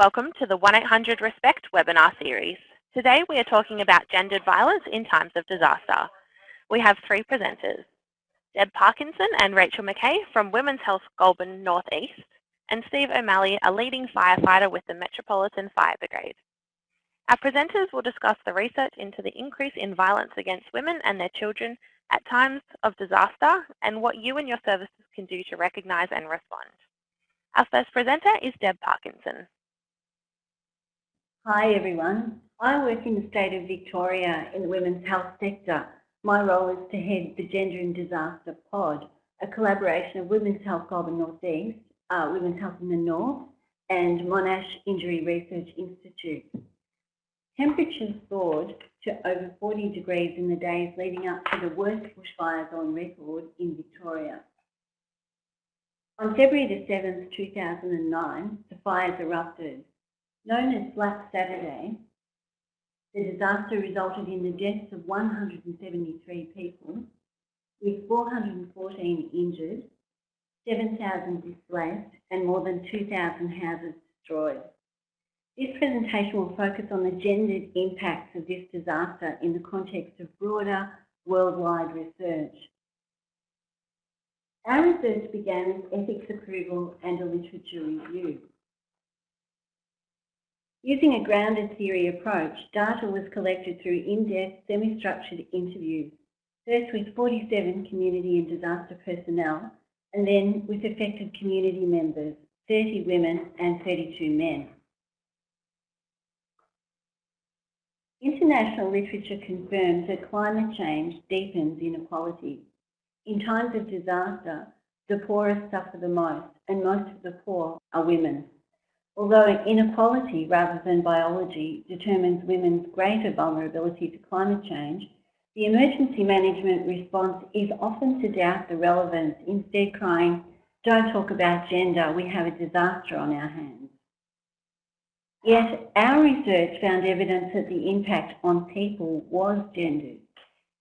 Welcome to the 1-800-RESPECT webinar series. Today we are talking about gendered violence in times of disaster. We have three presenters, Deb Parkinson and Rachel McKay from Women's Health Goulburn North East, and Steve O'Malley, a leading firefighter with the Metropolitan Fire Brigade. Our presenters will discuss the research into the increase in violence against women and their children at times of disaster and what you and your services can do to recognise and respond. Our first presenter is Deb Parkinson. Hi everyone, I work in the state of Victoria in the women's health sector. My role is to head the Gender and Disaster Pod, a collaboration of Women's Health Goulburn North East, Women's Health in the North and Monash Injury Research Institute. Temperatures soared to over 40 degrees in the days leading up to the worst bushfires on record in Victoria. On February the 7th, 2009, the fires erupted. Known as Black Saturday, the disaster resulted in the deaths of 173 people, with 414 injured, 7,000 displaced, and more than 2,000 houses destroyed. This presentation will focus on the gendered impacts of this disaster in the context of broader worldwide research. Our research began with ethics approval and a literature review. Using a grounded theory approach, data was collected through in-depth, semi-structured interviews, first with 47 community and disaster personnel, and then with affected community members, 30 women and 32 men. International literature confirms that climate change deepens inequality. In times of disaster, the poorest suffer the most, and most of the poor are women. Although inequality rather than biology determines women's greater vulnerability to climate change, the emergency management response is often to doubt the relevance, instead crying, "Don't talk about gender, we have a disaster on our hands." Yet our research found evidence that the impact on people was gendered.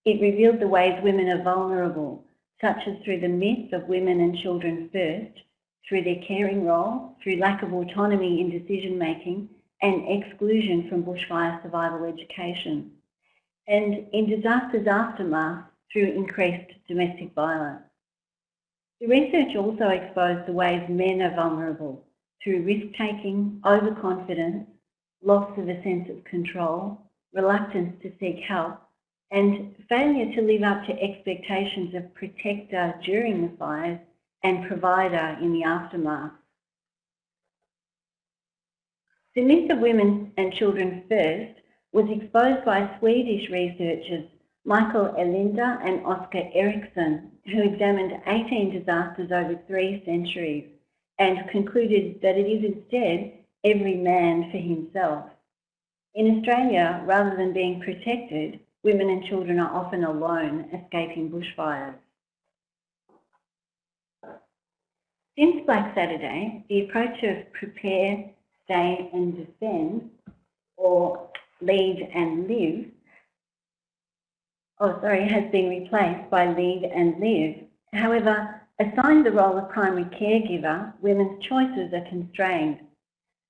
It revealed the ways women are vulnerable, such as through the myth of women and children first, through their caring role, through lack of autonomy in decision-making and exclusion from bushfire survival education, and in disasters aftermath through increased domestic violence. The research also exposed the ways men are vulnerable through risk-taking, overconfidence, loss of a sense of control, reluctance to seek help, and failure to live up to expectations of protector during the fires and provider in the aftermath. The myth of women and children first was exposed by Swedish researchers Michael Elinda and Oscar Eriksson, who examined 18 disasters over 3 centuries and concluded that it is instead every man for himself. In Australia, rather than being protected, women and children are often alone escaping bushfires. Since Black Saturday, the approach of prepare, stay and defend, or lead and live, has been replaced by lead and live. However, assigned the role of primary caregiver, women's choices are constrained.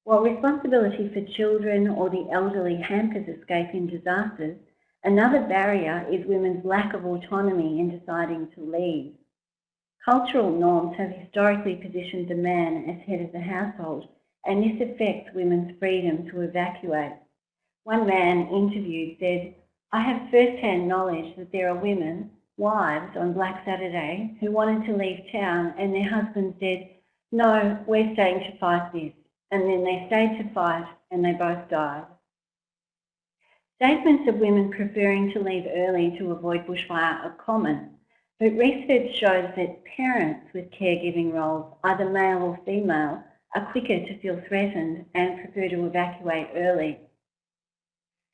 While responsibility for children or the elderly hampers escape in disasters, another barrier is women's lack of autonomy in deciding to leave. Cultural norms have historically positioned the man as head of the household, and this affects women's freedom to evacuate. One man interviewed said, "I have first-hand knowledge that there are women, wives on Black Saturday, who wanted to leave town and their husband said, 'No, we're staying to fight this.' And then they stayed to fight and they both died." Statements of women preferring to leave early to avoid bushfire are common, but research shows that parents with caregiving roles, either male or female, are quicker to feel threatened and prefer to evacuate early.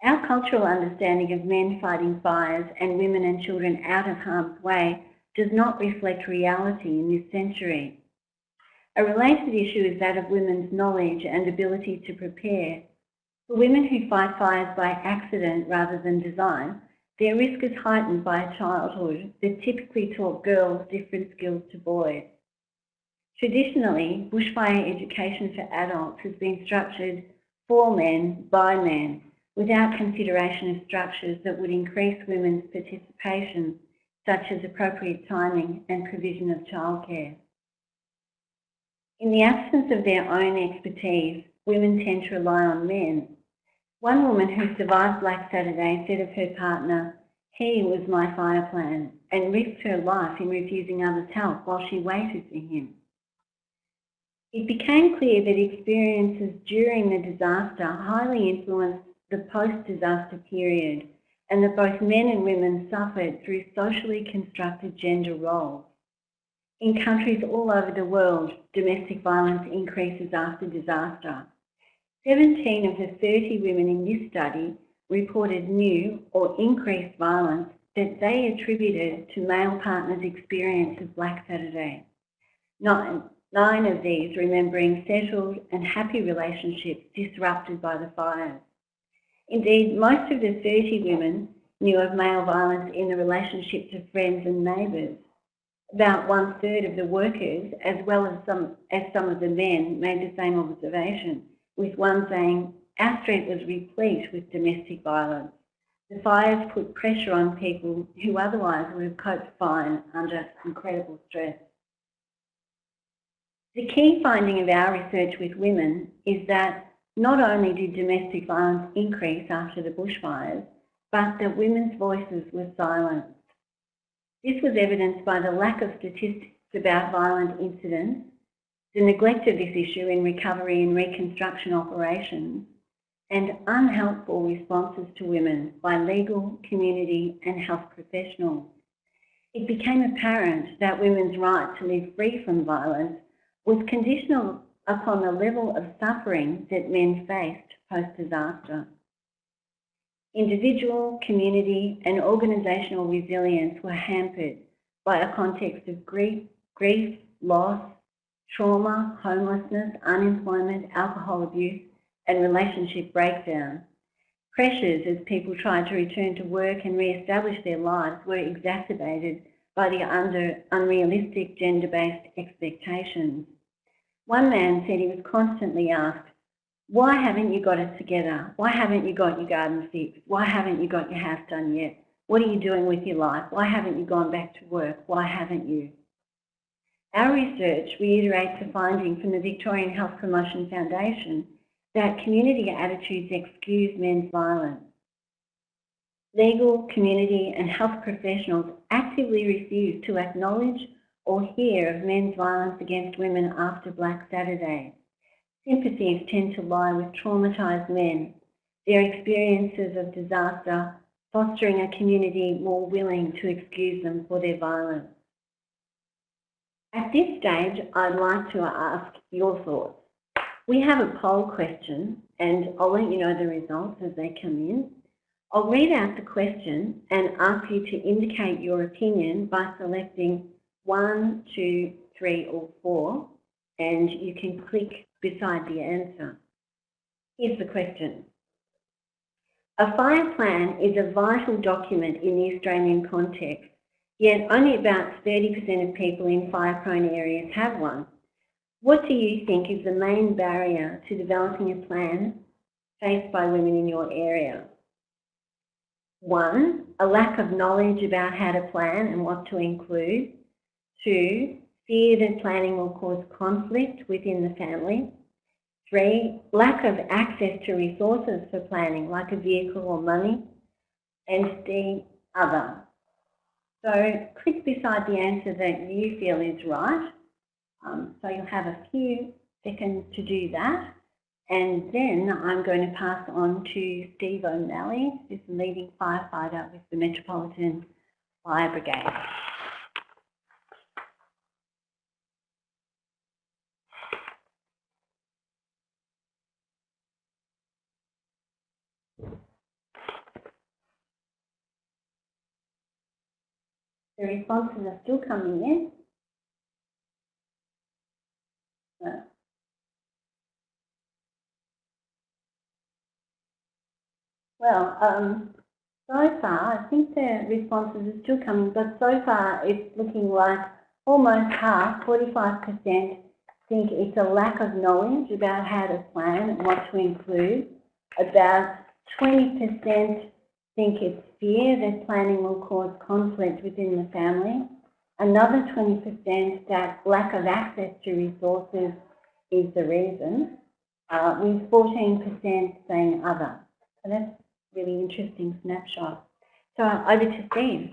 Our cultural understanding of men fighting fires and women and children out of harm's way does not reflect reality in this century. A related issue is that of women's knowledge and ability to prepare. For women who fight fires by accident rather than design, their risk is heightened by a childhood that typically taught girls different skills to boys. Traditionally, bushfire education for adults has been structured for men, by men, without consideration of structures that would increase women's participation, such as appropriate timing and provision of childcare. In the absence of their own expertise, women tend to rely on men. One woman who survived Black Saturday said of her partner, "He was my fire plan," and risked her life in refusing others' help while she waited for him. It became clear that experiences during the disaster highly influenced the post-disaster period, and that both men and women suffered through socially constructed gender roles. In countries all over the world, domestic violence increases after disaster. 17 of the 30 women in this study reported new or increased violence that they attributed to male partners' experience of Black Saturday. Nine of these remembering settled and happy relationships disrupted by the fires. Indeed, most of the 30 women knew of male violence in the relationships of friends and neighbours. About 1/3 of the workers, as well as some of the men, made the same observation, with one saying, "Our street was replete with domestic violence. The fires put pressure on people who otherwise would have coped fine under incredible stress." The key finding of our research with women is that not only did domestic violence increase after the bushfires, but that women's voices were silenced. This was evidenced by the lack of statistics about violent incidents, the neglect of this issue in recovery and reconstruction operations, and unhelpful responses to women by legal, community and health professionals. It became apparent that women's right to live free from violence was conditional upon the level of suffering that men faced post-disaster. Individual, community and organisational resilience were hampered by a context of grief, loss, trauma, homelessness, unemployment, alcohol abuse and relationship breakdown. Pressures as people tried to return to work and re-establish their lives were exacerbated by the unrealistic gender-based expectations. One man said he was constantly asked, "Why haven't you got it together? Why haven't you got your garden fixed? Why haven't you got your house done yet? What are you doing with your life? Why haven't you gone back to work? Why haven't you?" Our research reiterates a finding from the Victorian Health Promotion Foundation that community attitudes excuse men's violence. Legal, community and health professionals actively refuse to acknowledge or hear of men's violence against women after Black Saturday. Sympathies tend to lie with traumatised men, their experiences of disaster fostering a community more willing to excuse them for their violence. At this stage, I'd like to ask your thoughts. We have a poll question and I'll let you know the results as they come in. I'll read out the question and ask you to indicate your opinion by selecting 1, 2, 3 or 4 and you can click beside the answer. Here's the question. A fire plan is a vital document in the Australian context, yet only about 30% of people in fire-prone areas have one. What do you think is the main barrier to developing a plan faced by women in your area? 1, a lack of knowledge about how to plan and what to include. 2, fear that planning will cause conflict within the family. 3, lack of access to resources for planning, like a vehicle or money. And D, other. So click beside the answer that you feel is right. So you'll have a few seconds to do that. And then I'm going to pass on to Steve O'Malley, who's the leading firefighter with the Metropolitan Fire Brigade. The responses are still coming in. So far, I think the responses are still coming, but so far it's looking like almost half, 45%, think it's a lack of knowledge about how to plan and what to include. About 20% think it's fear that planning will cause conflict within the family. Another 20% that lack of access to resources is the reason, with 14% saying other. So that's a really interesting snapshot. So over to Steve.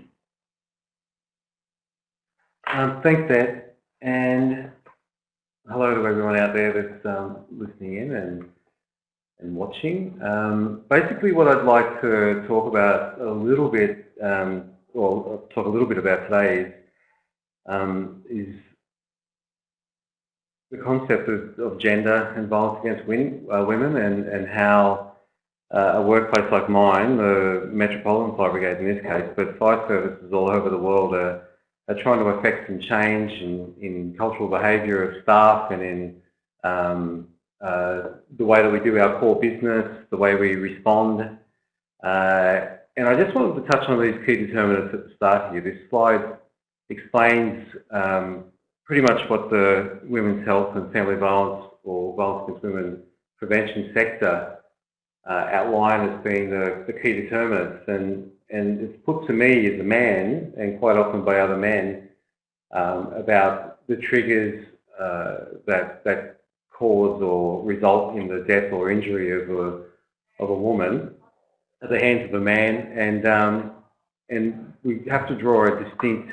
Thanks, Deb, and hello to everyone out there that's listening in and watching. Basically, what I'd like to talk about a little bit, or talk a little bit about today is the concept of gender and violence against women and how a workplace like mine, the Metropolitan Fire Brigade in this case, but fire services all over the world are trying to affect some change in cultural behaviour of staff and in the way that we do our core business, the way we respond. And I just wanted to touch on these key determinants at the start here. This slide explains pretty much what the women's health and family violence or violence against women prevention sector outline as being the key determinants. And it's put to me as a man, and quite often by other men, about the triggers that cause or result in the death or injury of a woman at the hands of a man, and we have to draw a distinct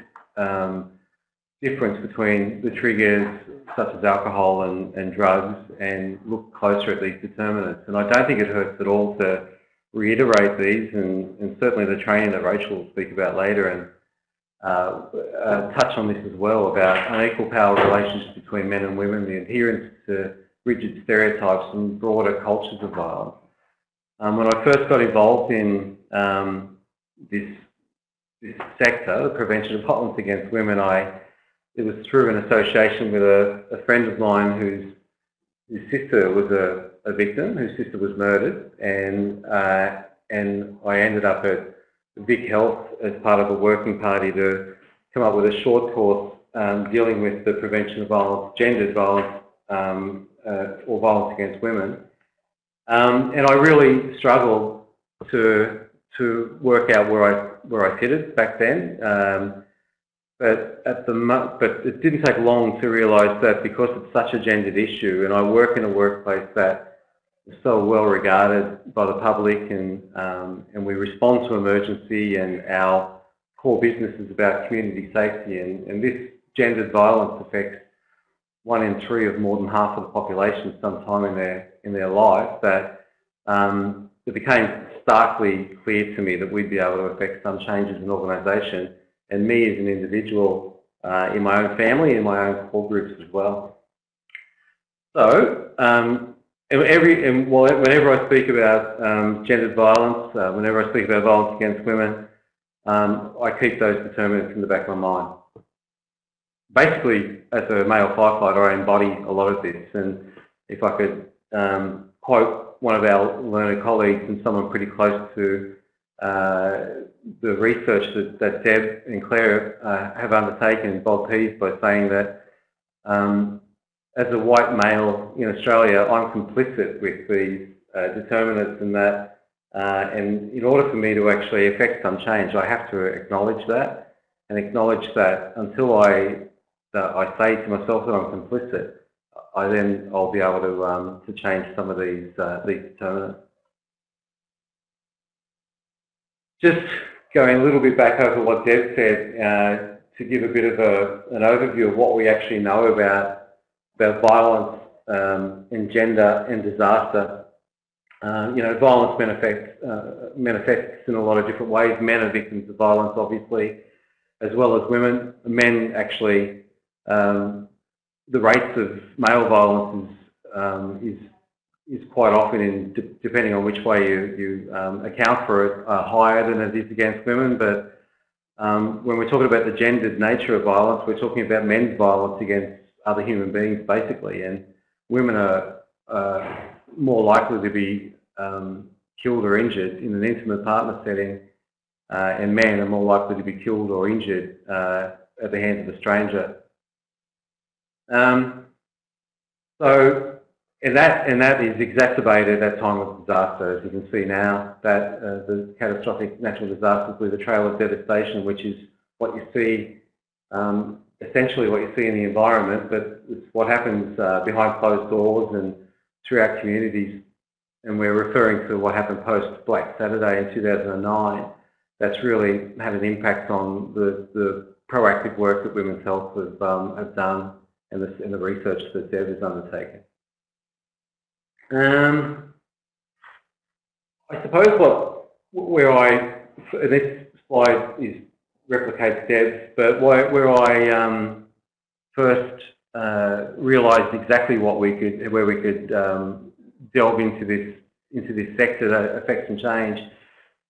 difference between the triggers such as alcohol and drugs and look closer at these determinants. And I don't think it hurts at all to reiterate these, and certainly the training that Rachel will speak about later, and touch on this as well about unequal power relations between men and women, the adherence to rigid stereotypes and broader cultures of violence. When I first got involved in this sector, the prevention of violence against women, it was through an association with a friend of mine whose sister was a victim, whose sister was murdered, and I ended up at Vic Health as part of a working party to come up with a short course dealing with the prevention of violence, gendered violence, or violence against women. And I really struggled to work out where I fitted back then. But it didn't take long to realise that because it's such a gendered issue, and I work in a workplace that is so well regarded by the public, and we respond to emergency, and our core business is about community safety, and this gendered violence affects 1 in 3 of more than half of the population sometime in their life, that it became starkly clear to me that we'd be able to affect some changes in organisation, and me as an individual in my own family, in my own core groups as well. So, whenever I speak about gendered violence, whenever I speak about violence against women, I keep those determinants in the back of my mind. Basically, as a male firefighter, I embody a lot of this, and if I could quote one of our learned colleagues and someone pretty close to the research that Deb and Claire have undertaken, Bob Pease, by saying that as a white male in Australia, I'm complicit with these determinants, and that, and in order for me to actually affect some change, I have to acknowledge that, and acknowledge that until I say to myself that I'm complicit, I'll be able to change some of these determinants. Just going a little bit back over what Deb said, to give a bit of an overview of what we actually know about violence and gender and disaster. Violence manifests in a lot of different ways. Men are victims of violence, obviously, as well as women. Men actually, the rates of male violence is quite often, depending on which way you account for it, higher than it is against women. But when we're talking about the gendered nature of violence, we're talking about men's violence against other human beings, basically. And women are more likely to be killed or injured in an intimate partner setting, and men are more likely to be killed or injured at the hands of a stranger. So, and that is exacerbated at time of disaster. As you can see now, that the catastrophic natural disasters leave a trail of devastation, which is what you see, essentially what you see in the environment, but it's what happens behind closed doors and throughout communities. And we're referring to what happened post Black Saturday in 2009. That's really had an impact on the proactive work that Women's Health have done and the research that Deb has undertaken. I suppose this slide replicates Deb's, but where I first realised exactly where we could delve into this sector that affects and change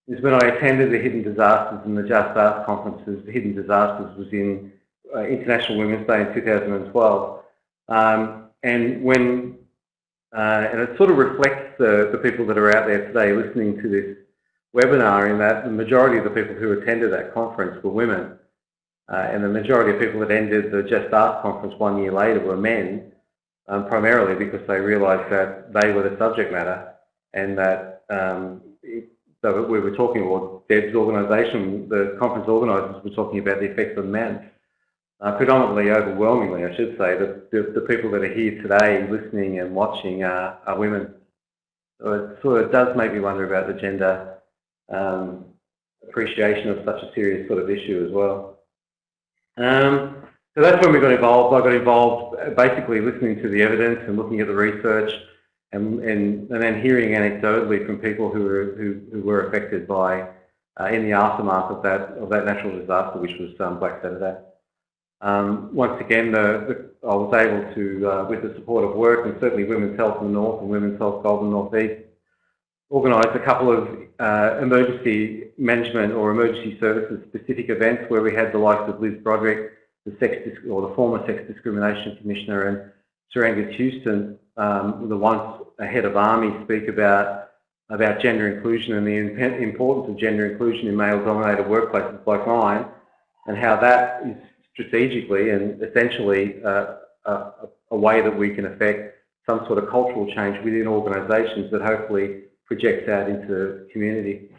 is when I attended the Hidden Disasters and the Just Ask conferences. The Hidden Disasters was in International Women's Day in 2012, and it sort of reflects the people that are out there today listening to this webinar, in that the majority of the people who attended that conference were women, and the majority of people that ended the Just Ask conference 1 year later were men, primarily because they realised that they were the subject matter, and that so we were talking about Deb's organisation, the conference organisers were talking about the effects on men. Predominantly, overwhelmingly, I should say, the people that are here today listening and watching are women. So it sort of does make me wonder about the gender appreciation of such a serious sort of issue as well. So that's when we got involved. I got involved basically listening to the evidence and looking at the research, and then hearing anecdotally from people who were affected by in the aftermath of that natural disaster, which was Black Saturday. Once again, I was able to, with the support of work and certainly Women's Health in the North and Women's Health Goulburn North East, organise a couple of emergency management or emergency services specific events where we had the likes of Liz Broderick, the former Sex Discrimination Commissioner, and Sir Angus Houston, the once head of Army, speak about gender inclusion and the importance of gender inclusion in male-dominated workplaces like mine, and how that is strategically and essentially a way that we can affect some sort of cultural change within organisations that hopefully projects out into the community.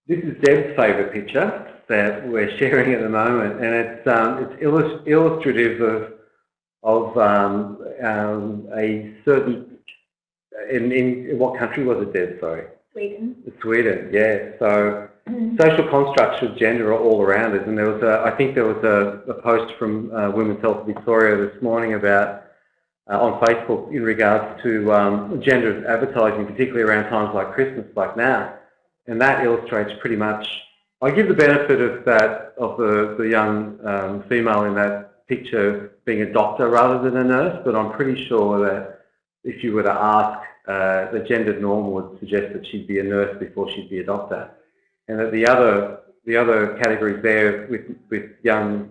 This is Deb's favourite picture that we're sharing at the moment, and it's illustrative of a certain, in what country was it, Deb? Sorry. Sweden. Sweden, yeah. So social constructs of gender are all around us, and there was I think there was a post from Women's Health Victoria this morning about on Facebook in regards to gender advertising, particularly around times like Christmas, like now, and that illustrates pretty much. I give the benefit of the young female in that picture being a doctor rather than a nurse, but I'm pretty sure that if you were to ask, the gendered norm would suggest that she'd be a nurse before she'd be a doctor, and that the other categories there with young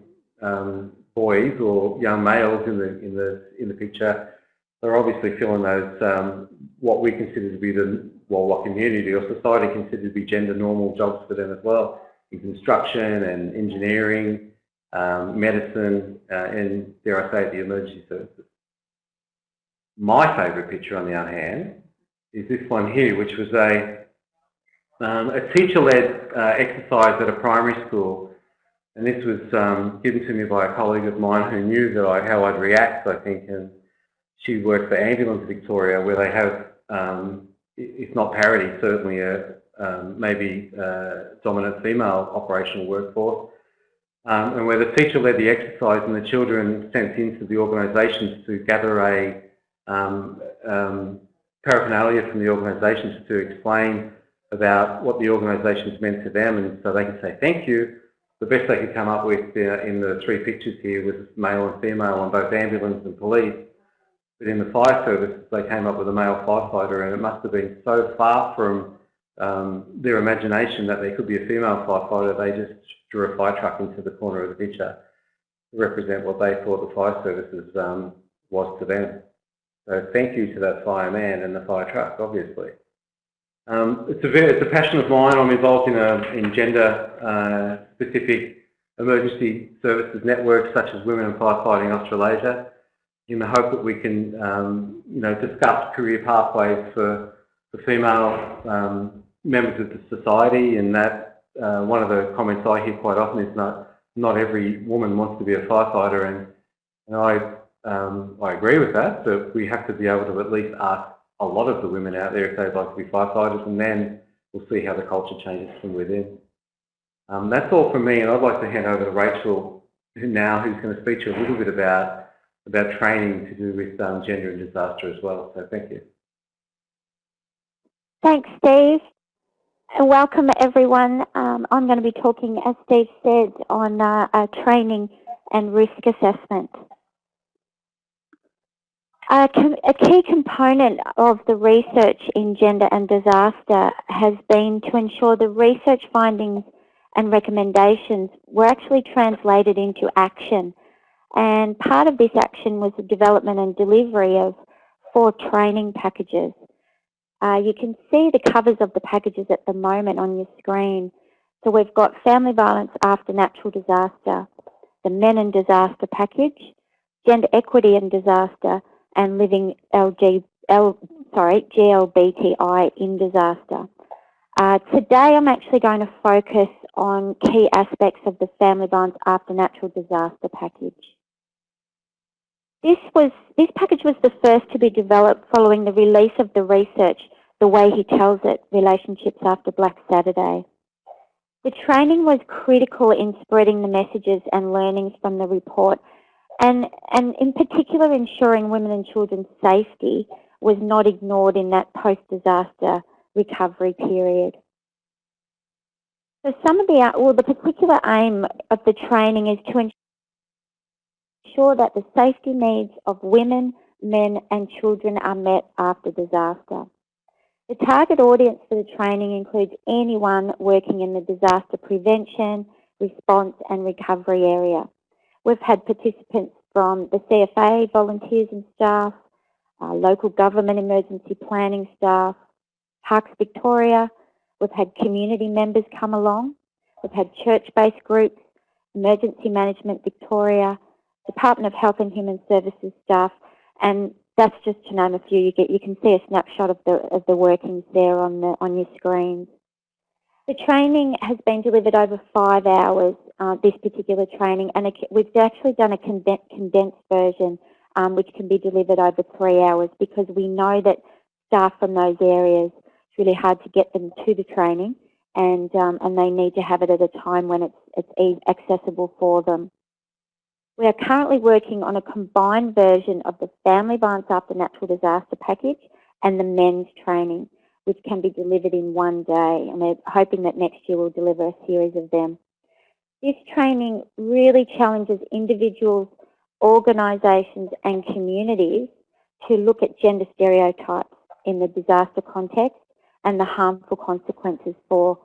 boys or young males in the picture, they're obviously filling those what we consider to be what community or society considers to be gender normal jobs for them as well, in construction and engineering, medicine, and dare I say it, the emergency services. My favourite picture, on the other hand, is this one here, which was a teacher-led exercise at a primary school, and this was given to me by a colleague of mine who knew that how I'd react, I think, and she worked for Ambulance Victoria, where they have, if not parity, certainly maybe dominant female operational workforce, and where the teacher led the exercise and the children sent into the organisations to gather a paraphernalia from the organisations to explain about what the organisations meant to them, and so they could say thank you. The best they could come up with in the three pictures here was male and female on both ambulance and police. But in the fire service, they came up with a male firefighter, and it must have been so far from their imagination that there could be a female firefighter, they just drew a fire truck into the corner of the picture to represent what they thought the fire services was to them. So thank you to that fireman and the fire truck, obviously. It's a passion of mine. I'm involved in gender-specific emergency services networks such as Women in Firefighting Australasia, in the hope that we can discuss career pathways for female members of the society, and that one of the comments I hear quite often is not every woman wants to be a firefighter, and I agree with that, but we have to be able to at least ask a lot of the women out there if they'd like to be firefighters, and then we'll see how the culture changes from within. That's all from me, and I'd like to hand over to Rachel who's going to speak to you a little bit about training to do with gender and disaster as well. So thank you. Thanks, Steve, and welcome everyone. I'm going to be talking, as Steve said, on training and risk assessment. A key component of the research in gender and disaster has been to ensure the research findings and recommendations were actually translated into action. And part of this action was the development and delivery of 4 training packages. You can see the covers of the packages at the moment on your screen. So we've got Family Violence After Natural Disaster, the Men in Disaster package, Gender Equity in Disaster, and Living GLBTI in Disaster. Today I'm actually going to focus on key aspects of the Family Violence After Natural Disaster package. This package was the first to be developed following the release of the research, The Way He Tells It, Relationships After Black Saturday. The training was critical in spreading the messages and learnings from the report, and in particular ensuring women and children's safety was not ignored in that post-disaster recovery period. So the particular aim of the training is to ensure that the safety needs of women, men and children are met after disaster. The target audience for the training includes anyone working in the disaster prevention, response and recovery area. We've had participants from the CFA volunteers and staff, local government emergency planning staff, Parks Victoria. We've had community members come along. We've had church-based groups, Emergency Management Victoria, Department of Health and Human Services staff, and that's just to name a few. You can see a snapshot of the workings there on your screens. The training has been delivered over 5 hours, this particular training, and we've actually done a condensed version which can be delivered over 3 hours because we know that staff from those areas, it's really hard to get them to the training, and they need to have it at a time when it's accessible for them. We are currently working on a combined version of the Family Violence After Natural Disaster package and the men's training, which can be delivered in one day, and we're hoping that next year we'll deliver a series of them. This training really challenges individuals, organisations and communities to look at gender stereotypes in the disaster context and the harmful consequences for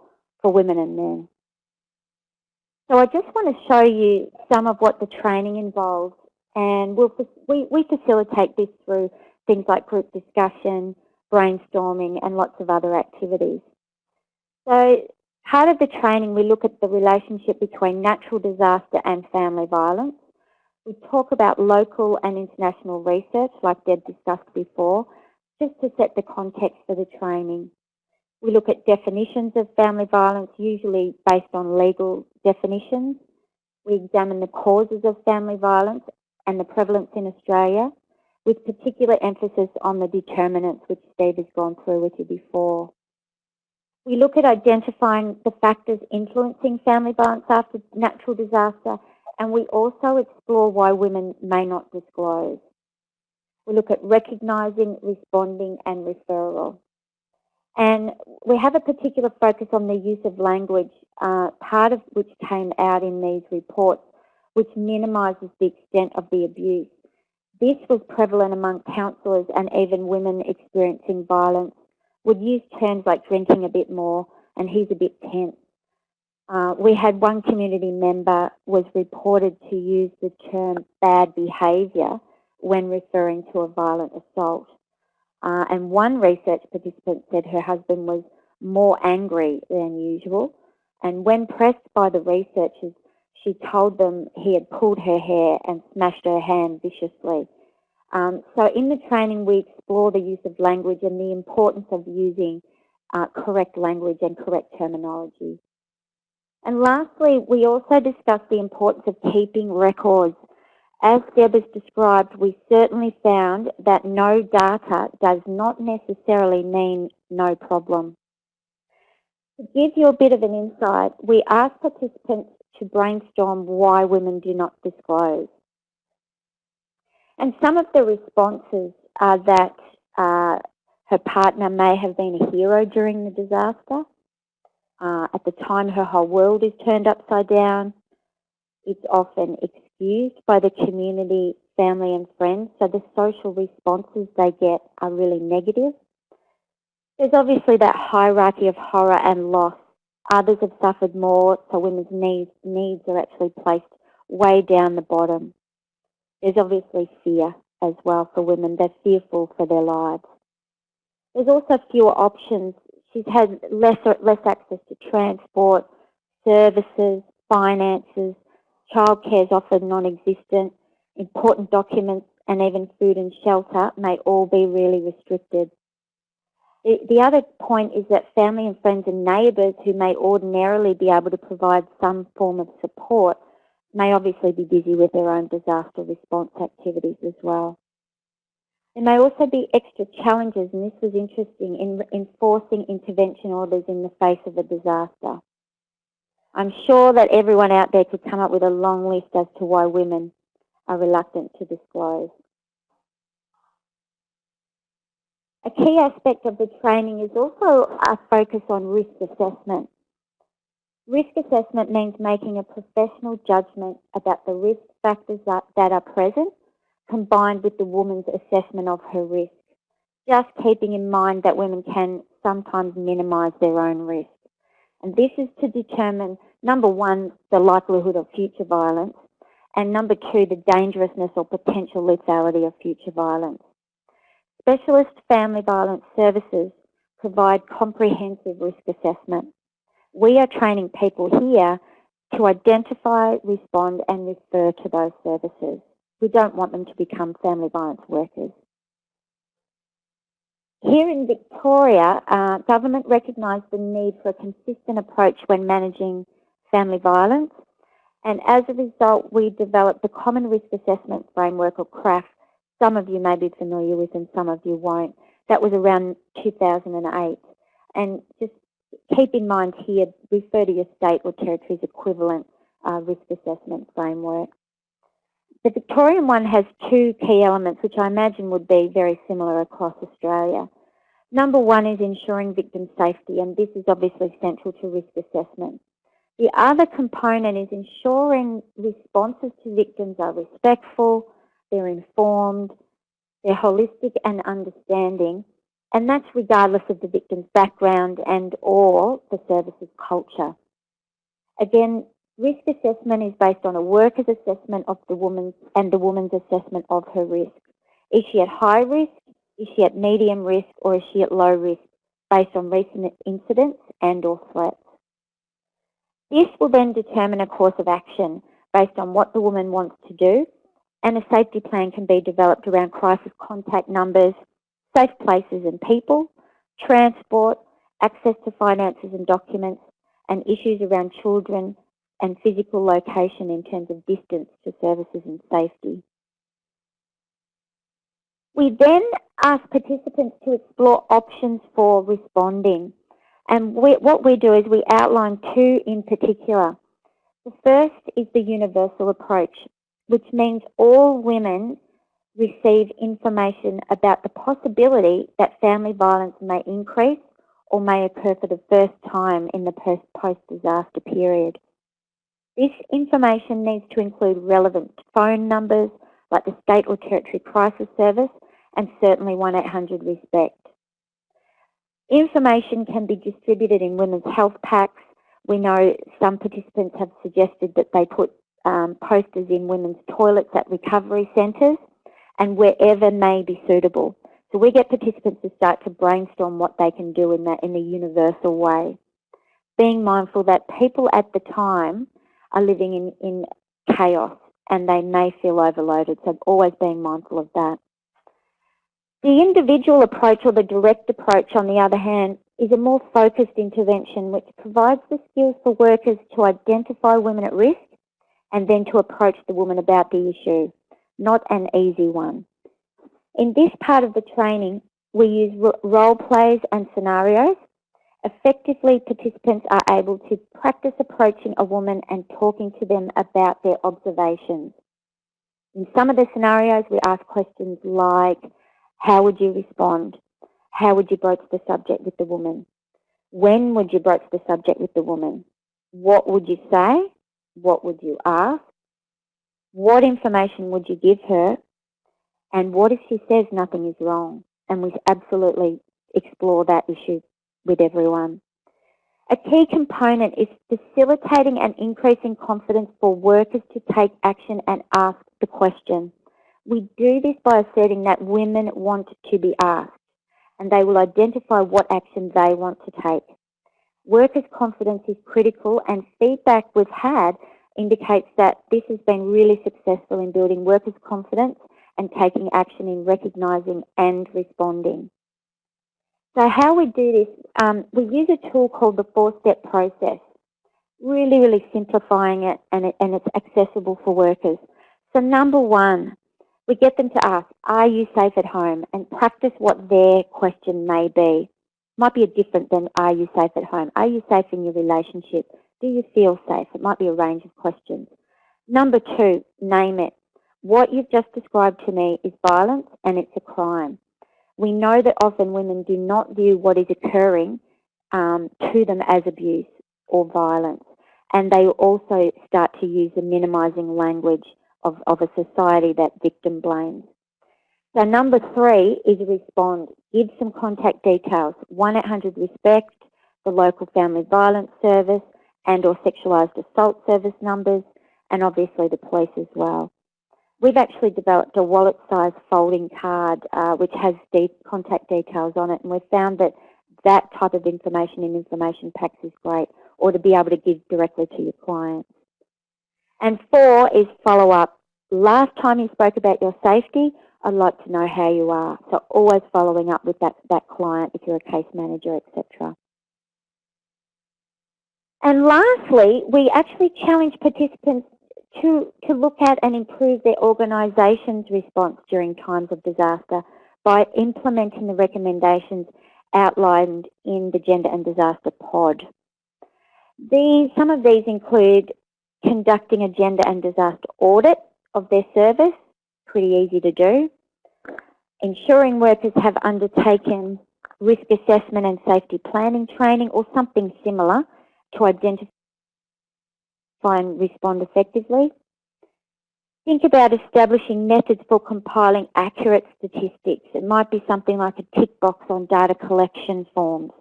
women and men. So I just want to show you some of what the training involves, and we facilitate this through things like group discussion, brainstorming and lots of other activities. So part of the training, we look at the relationship between natural disaster and family violence. We talk about local and international research like Deb discussed before, just to set the context for the training. We look at definitions of family violence, usually based on legal definitions. We examine the causes of family violence and the prevalence in Australia, with particular emphasis on the determinants, which Steve has gone through with you before. We look at identifying the factors influencing family violence after natural disaster, and we also explore why women may not disclose. We look at recognising, responding and referral. And we have a particular focus on the use of language, part of which came out in these reports, which minimises the extent of the abuse. This was prevalent among counsellors, and even women experiencing violence would use terms like drinking a bit more and he's a bit tense. We had one community member was reported to use the term bad behaviour when referring to a violent assault. And one research participant said her husband was more angry than usual, and when pressed by the researchers, she told them he had pulled her hair and smashed her hand viciously. So in the training, we explore the use of language and the importance of using correct language and correct terminology. And lastly, we also discuss the importance of keeping records. As Deb has described, we certainly found that no data does not necessarily mean no problem. To give you a bit of an insight, we asked participants to brainstorm why women do not disclose. And some of the responses are that her partner may have been a hero during the disaster. At the time, her whole world is turned upside down. It's often excused by the community, family and friends, so the social responses they get are really negative. There's obviously that hierarchy of horror and loss. Others have suffered more, so women's needs are actually placed way down the bottom. There's obviously fear as well for women. They're fearful for their lives. There's also fewer options. She's had less access to transport, services, finances. Childcare is often non-existent. Important documents and even food and shelter may all be really restricted. The other point is that family and friends and neighbours who may ordinarily be able to provide some form of support may obviously be busy with their own disaster response activities as well. There may also be extra challenges, and this was interesting, in enforcing intervention orders in the face of a disaster. I'm sure that everyone out there could come up with a long list as to why women are reluctant to disclose. A key aspect of the training is also a focus on risk assessment. Risk assessment means making a professional judgment about the risk factors that are present, combined with the woman's assessment of her risk, just keeping in mind that women can sometimes minimise their own risk. And this is to determine, number one, the likelihood of future violence, and number two, the dangerousness or potential lethality of future violence. Specialist family violence services provide comprehensive risk assessment. We are training people here to identify, respond and refer to those services. We don't want them to become family violence workers. Here in Victoria, government recognised the need for a consistent approach when managing family violence, and as a result we developed the Common Risk Assessment Framework, or CRAF. Some of you may be familiar with and some of you won't. That was around 2008. And just keep in mind here, refer to your state or territory's equivalent risk assessment framework. The Victorian one has two key elements, which I imagine would be very similar across Australia. Number one is ensuring victim safety, and this is obviously central to risk assessment. The other component is ensuring responses to victims are respectful, they're informed, they're holistic and understanding, and that's regardless of the victim's background and or the service's culture. Again, risk assessment is based on a worker's assessment of the woman's assessment of her risk. Is she at high risk? Is she at medium risk? Or is she at low risk based on recent incidents and or threats? This will then determine a course of action based on what the woman wants to do, and a safety plan can be developed around crisis contact numbers, safe places and people, transport, access to finances and documents, and issues around children and physical location in terms of distance to services and safety. We then ask participants to explore options for responding. And what we do is we outline two in particular. The first is the universal approach, which means all women receive information about the possibility that family violence may increase or may occur for the first time in the post-disaster period. This information needs to include relevant phone numbers like the state or territory crisis service and certainly 1800-RESPECT. Information can be distributed in women's health packs. We know some participants have suggested that they put posters in women's toilets at recovery centres and wherever may be suitable. So we get participants to start to brainstorm what they can do in a universal way, being mindful that people at the time are living in chaos and they may feel overloaded, so always being mindful of that. The individual approach or the direct approach, on the other hand, is a more focused intervention which provides the skills for workers to identify women at risk and then to approach the woman about the issue, not an easy one. In this part of the training, we use role plays and scenarios. Effectively, participants are able to practice approaching a woman and talking to them about their observations. In some of the scenarios, we ask questions like, how would you respond? How would you broach the subject with the woman? When would you broach the subject with the woman? What would you say? What would you ask? What information would you give her? And what if she says nothing is wrong? And we absolutely explore that issue with everyone. A key component is facilitating and increasing confidence for workers to take action and ask the question. We do this by asserting that women want to be asked, and they will identify what action they want to take. Workers' confidence is critical, and feedback we've had indicates that this has been really successful in building workers' confidence and taking action in recognising and responding. So how we do this, we use a tool called the 4-step process, really simplifying it, and it's accessible for workers. So number 1, we get them to ask, are you safe at home? And practice what their question may be. Might be different than, are you safe at home? Are you safe in your relationship? Do you feel safe? It might be a range of questions. Number 2, name it. What you've just described to me is violence and it's a crime. We know that often women do not view what is occurring to them as abuse or violence, and they also start to use the minimising language of a society that victim blames. So number 3 is respond. Give some contact details, 1-800-RESPECT, the local family violence service and or sexualised assault service numbers, and obviously the police as well. We've actually developed a wallet-sized folding card which has contact details on it, and we've found that that type of information in information packs is great, or to be able to give directly to your clients. And 4 is follow up. Last time you spoke about your safety, I'd like to know how you are. So always following up with that client if you're a case manager, etc. And lastly, we actually challenge participants to look at and improve their organisation's response during times of disaster by implementing the recommendations outlined in the Gender and Disaster Pod. Some of these include conducting a gender and disaster audit of their service, pretty easy to do, ensuring workers have undertaken risk assessment and safety planning training or something similar to identify and respond effectively. Think about establishing methods for compiling accurate statistics. It might be something like a tick box on data collection forms.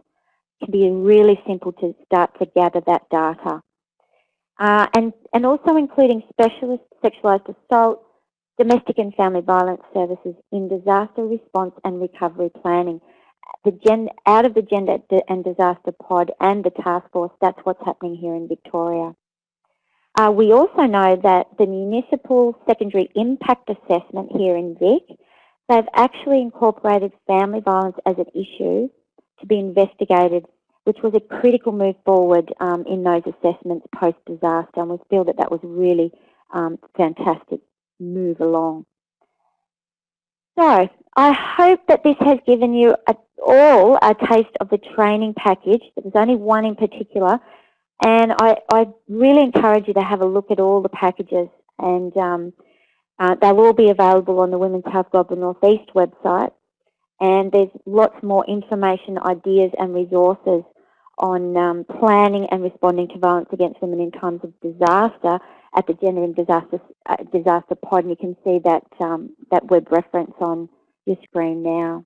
It can be really simple to start to gather that data. And also including specialist sexualised assault, domestic and family violence services in disaster response and recovery planning. Out of the Gender and Disaster Pod and the task force, that's what's happening here in Victoria. We also know that the Municipal Secondary Impact Assessment here in Vic, they've actually incorporated family violence as an issue to be investigated, which was a critical move forward in those assessments post-disaster, and we feel that was really fantastic move along. So I hope that this has given you all a taste of the training package. There's only one in particular, and I really encourage you to have a look at all the packages, and they'll all be available on the Women's Health Global North East website, and there's lots more information, ideas and resources on planning and responding to violence against women in times of disaster at the Gender and Disaster Pod, and you can see that that web reference on your screen now.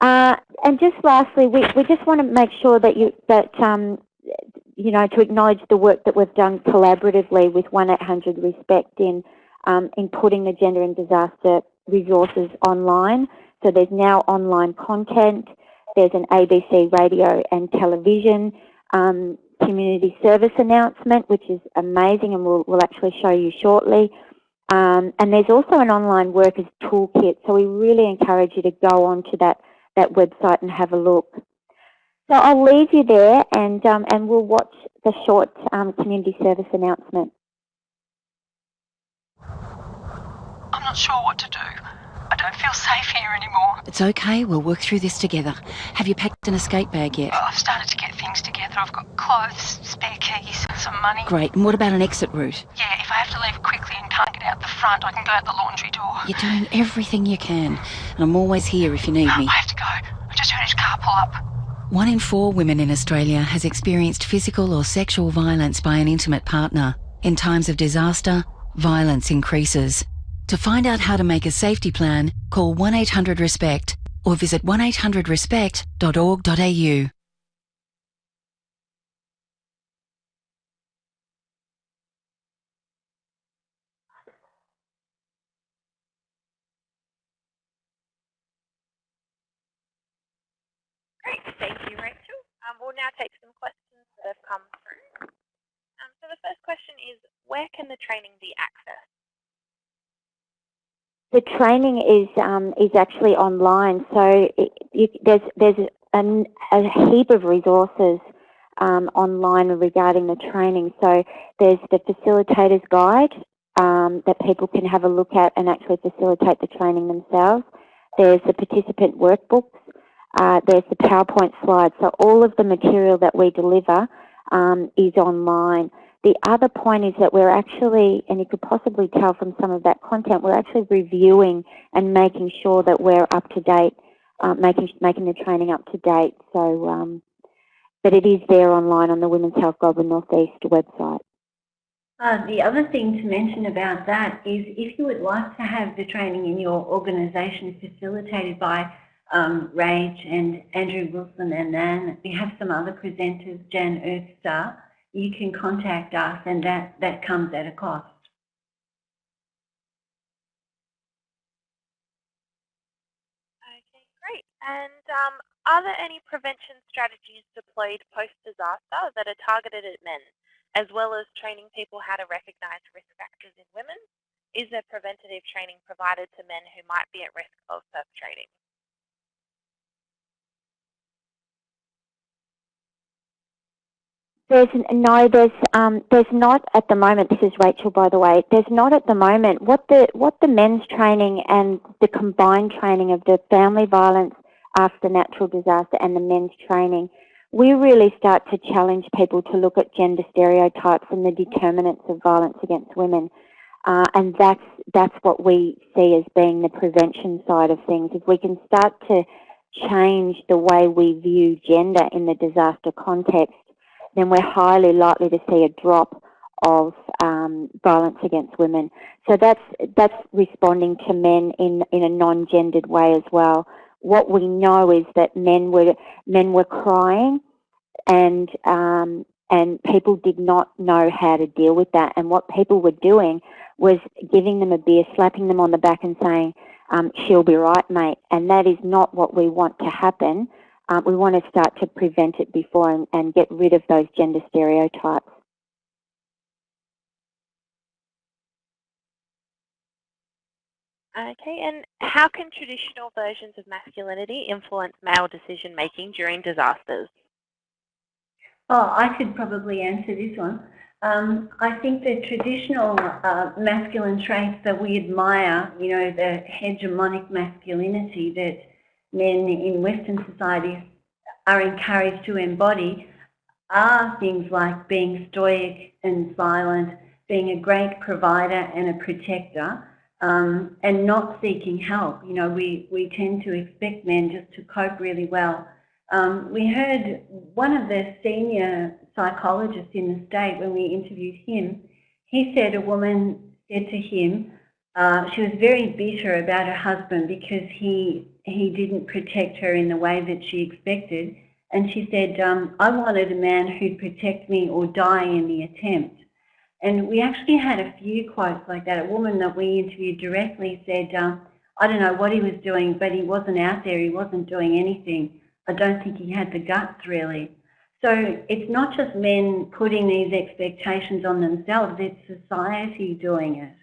And just lastly, we just want to make sure that you know, to acknowledge the work that we've done collaboratively with 1-800-RESPECT in putting the gender and disaster resources online. So there's now online content. There's an ABC radio and television community service announcement, which is amazing, and we'll actually show you shortly. And there's also an online workers toolkit, so we really encourage you to go onto that website and have a look. So I'll leave you there, and we'll watch the short community service announcement. I'm not sure what to do. I don't feel safe here anymore. It's okay, we'll work through this together. Have you packed an escape bag yet? I've started to get things together. I've got clothes, spare keys, some money. Great, and what about an exit route? Yeah, if I have to leave quickly and can't get out the front, I can go out the laundry door. You're doing everything you can, and I'm always here if you need me. I have to go. I just heard his car pull up. 1 in 4 women in Australia has experienced physical or sexual violence by an intimate partner. In times of disaster, violence increases. To find out how to make a safety plan, call 1-800-RESPECT or visit 1800respect.org.au. Great, thank you, Rachel. We'll now take some questions that have come through. So the first question is, where can the training be accessed? The training is actually online, so there's a heap of resources online regarding the training. So there's the facilitator's guide that people can have a look at and actually facilitate the training themselves. There's the participant workbooks. There's the PowerPoint slides. So all of the material that we deliver is online. The other point is that we're actually, and you could possibly tell from some of that content, we're actually reviewing and making sure that we're up to date, making the training up to date. So, but it is there online on the Women's Health Goulburn North East website. The other thing to mention about that is if you would like to have the training in your organisation facilitated by Rach and Andrew Wilson and Nan, we have some other presenters, Jan Earthstar, you can contact us, and that comes at a cost. Okay, great. And are there any prevention strategies deployed post-disaster that are targeted at men, as well as training people how to recognise risk factors in women? Is there preventative training provided to men who might be at risk of perpetrating? There's not at the moment. This is Rachel, by the way. There's not at the moment. What the men's training and the combined training of the family violence after natural disaster and the men's training, we really start to challenge people to look at gender stereotypes and the determinants of violence against women, and that's what we see as being the prevention side of things. If we can start to change the way we view gender in the disaster context, then we're highly likely to see a drop of violence against women. So that's responding to men in a non-gendered way as well. What we know is that men were crying, and people did not know how to deal with that. And what people were doing was giving them a beer, slapping them on the back, and saying, "She'll be right, mate." And that is not what we want to happen. We want to start to prevent it before and get rid of those gender stereotypes. Okay, and how can traditional versions of masculinity influence male decision-making during disasters? Oh, I could probably answer this one. I think the traditional masculine traits that we admire, you know, the hegemonic masculinity that men in Western societies are encouraged to embody, are things like being stoic and silent, being a great provider and a protector, and not seeking help. You know, we tend to expect men just to cope really well. We heard one of the senior psychologists in the state, when we interviewed him, he said a woman said to him, she was very bitter about her husband because he didn't protect her in the way that she expected. And she said, I wanted a man who'd protect me or die in the attempt. And we actually had a few quotes like that. A woman that we interviewed directly said, I don't know what he was doing, but he wasn't out there. He wasn't doing anything. I don't think he had the guts, really. So it's not just men putting these expectations on themselves, it's society doing it.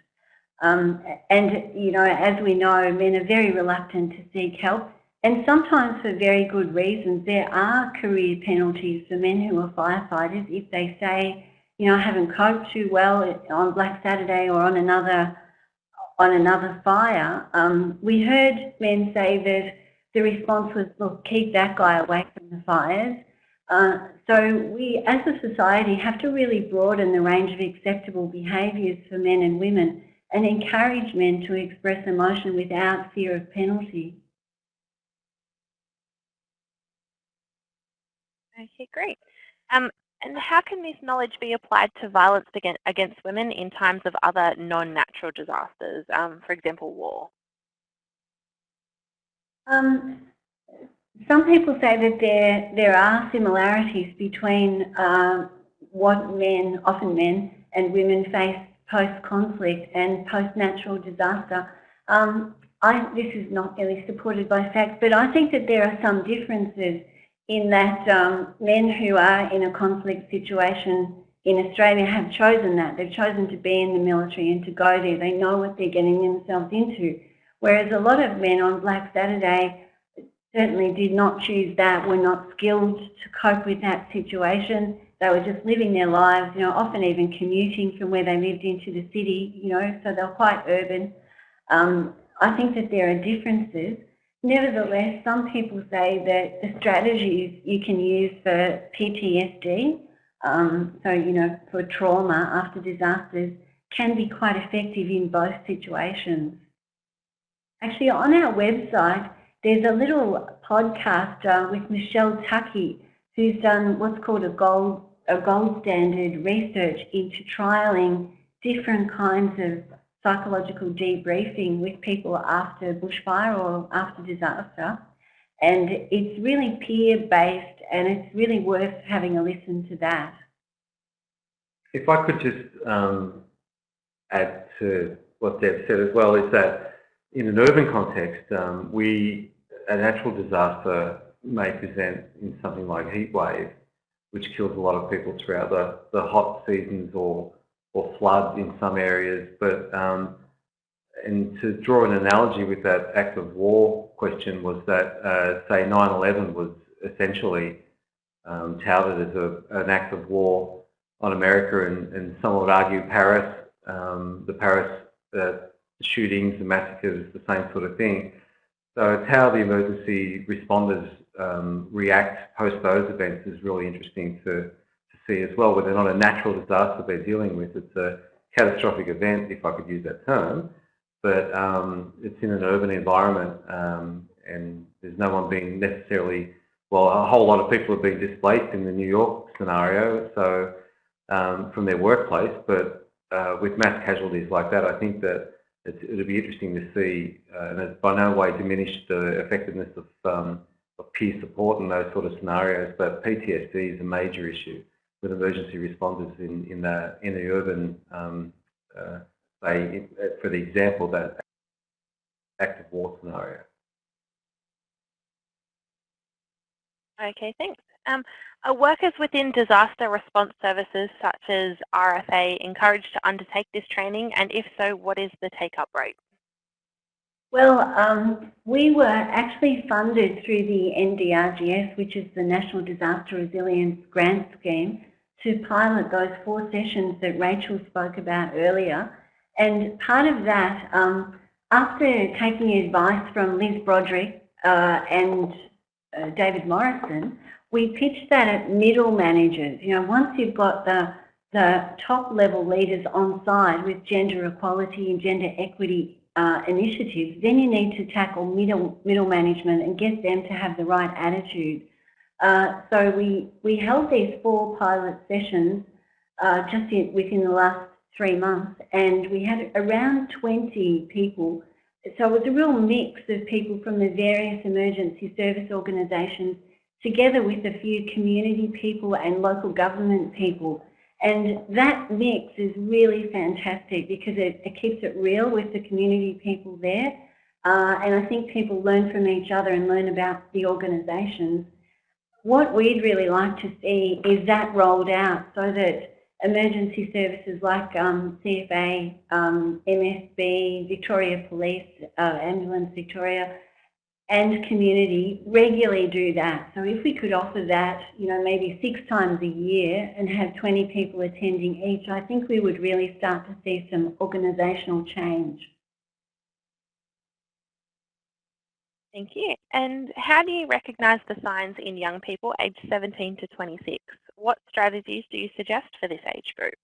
And, you know, as we know, men are very reluctant to seek help, and sometimes for very good reasons. There are career penalties for men who are firefighters if they say, you know, I haven't coped too well on Black Saturday or on another fire. We heard men say that the response was, look, keep that guy away from the fires. So we, as a society, have to really broaden the range of acceptable behaviours for men and women and encourage men to express emotion without fear of penalty. Okay, great. And how can this knowledge be applied to violence against women in times of other non-natural disasters, for example, war? Some people say that there are similarities between what men, often men and women, face post-conflict and post-natural disaster. This is not really supported by fact, but I think that there are some differences in that men who are in a conflict situation in Australia have chosen that. They've chosen to be in the military and to go there. They know what they're getting themselves into. Whereas a lot of men on Black Saturday certainly did not choose that, were not skilled to cope with that situation. They were just living their lives, you know, often even commuting from where they lived into the city, you know, so they're quite urban. I think that there are differences. Nevertheless, some people say that the strategies you can use for PTSD, so, you know, for trauma after disasters, can be quite effective in both situations. Actually, on our website, there's a little podcast with Michelle Tuckey, who's done what's called a gold standard research into trialling different kinds of psychological debriefing with people after bushfire or after disaster. And it's really peer-based, and it's really worth having a listen to that. If I could just add to what Deb said as well, is that in an urban context, a natural disaster may present in something like heat wave, which kills a lot of people throughout the hot seasons, or flood in some areas. But and to draw an analogy with that act of war question was that, say, 9/11 was essentially touted as an act of war on America, and some would argue Paris, the Paris shootings and massacres, the same sort of thing. So it's how the emergency responders react post those events is really interesting to see as well. Where they're not a natural disaster they're dealing with, it's a catastrophic event, if I could use that term, but it's in an urban environment, and there's no one being necessarily, well, a whole lot of people have been displaced in the New York scenario, so from their workplace, but with mass casualties like that, I think that it'll be interesting to see, and it's by no way diminished the effectiveness of peer support in those sort of scenarios, but PTSD is a major issue with emergency responders in the urban, say, for the example, that active war scenario. Okay, thanks. Are workers within disaster response services such as RFA encouraged to undertake this training, and if so, what is the take-up rate? Well, we were actually funded through the NDRGS, which is the National Disaster Resilience Grant Scheme, to pilot those 4 sessions that Rachel spoke about earlier. And part of that, after taking advice from Liz Broderick and David Morrison, we pitched that at middle managers. You know, once you've got the top level leaders on side with gender equality and gender equity initiatives, then you need to tackle middle management and get them to have the right attitude. So we held these 4 pilot sessions just within the last 3 months, and we had around 20 people. So it was a real mix of people from the various emergency service organisations, together with a few community people and local government people. And that mix is really fantastic because it keeps it real with the community people there. And I think people learn from each other and learn about the organisations. What we'd really like to see is that rolled out so that emergency services like CFA, MSB, Victoria Police, Ambulance Victoria, and community regularly do that. So if we could offer that, you know, maybe 6 times a year and have 20 people attending each, I think we would really start to see some organisational change. Thank you. And how do you recognise the signs in young people aged 17 to 26? What strategies do you suggest for this age group?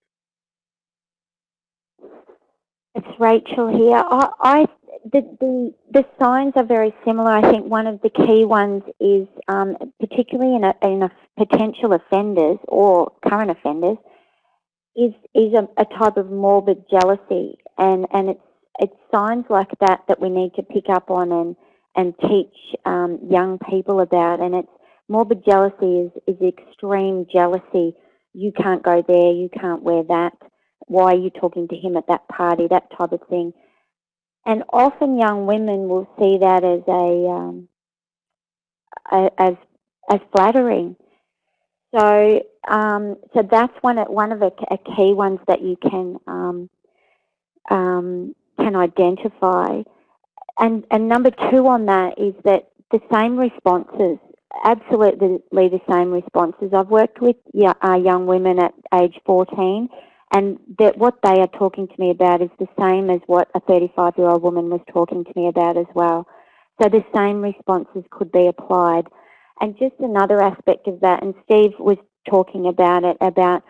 It's Rachel here. The signs are very similar. I think one of the key ones is, particularly in a potential offenders or current offenders, is a type of morbid jealousy, and it's signs like that that we need to pick up on and teach young people about. And it's morbid jealousy is extreme jealousy. You can't go there. You can't wear that. Why are you talking to him at that party? That type of thing. And often young women will see that as flattering. So so that's one of the key ones that you can identify. And number 2 on that is that the same responses, absolutely the same responses. I've worked with young women at age 14, and that what they are talking to me about is the same as what a 35-year-old woman was talking to me about as well. So the same responses could be applied. And just another aspect of that, and Steve was talking about it, about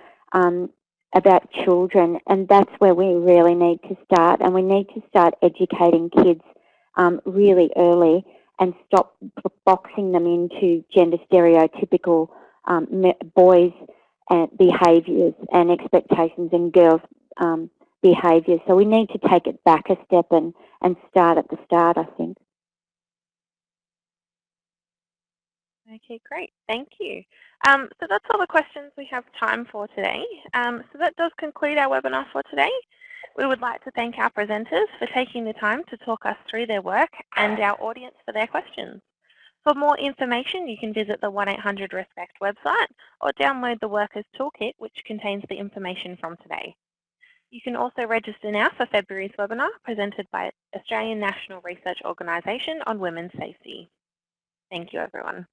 children, and that's where we really need to start. And we need to start educating kids really early and stop boxing them into gender stereotypical boys' behaviours and expectations and girls' behaviours. So we need to take it back a step and start at the start, I think. Okay, great. Thank you. So that's all the questions we have time for today. So that does conclude our webinar for today. We would like to thank our presenters for taking the time to talk us through their work and our audience for their questions. For more information, you can visit the 1-800-RESPECT website or download the Workers Toolkit, which contains the information from today. You can also register now for February's webinar presented by Australian National Research Organisation on Women's Safety. Thank you, everyone.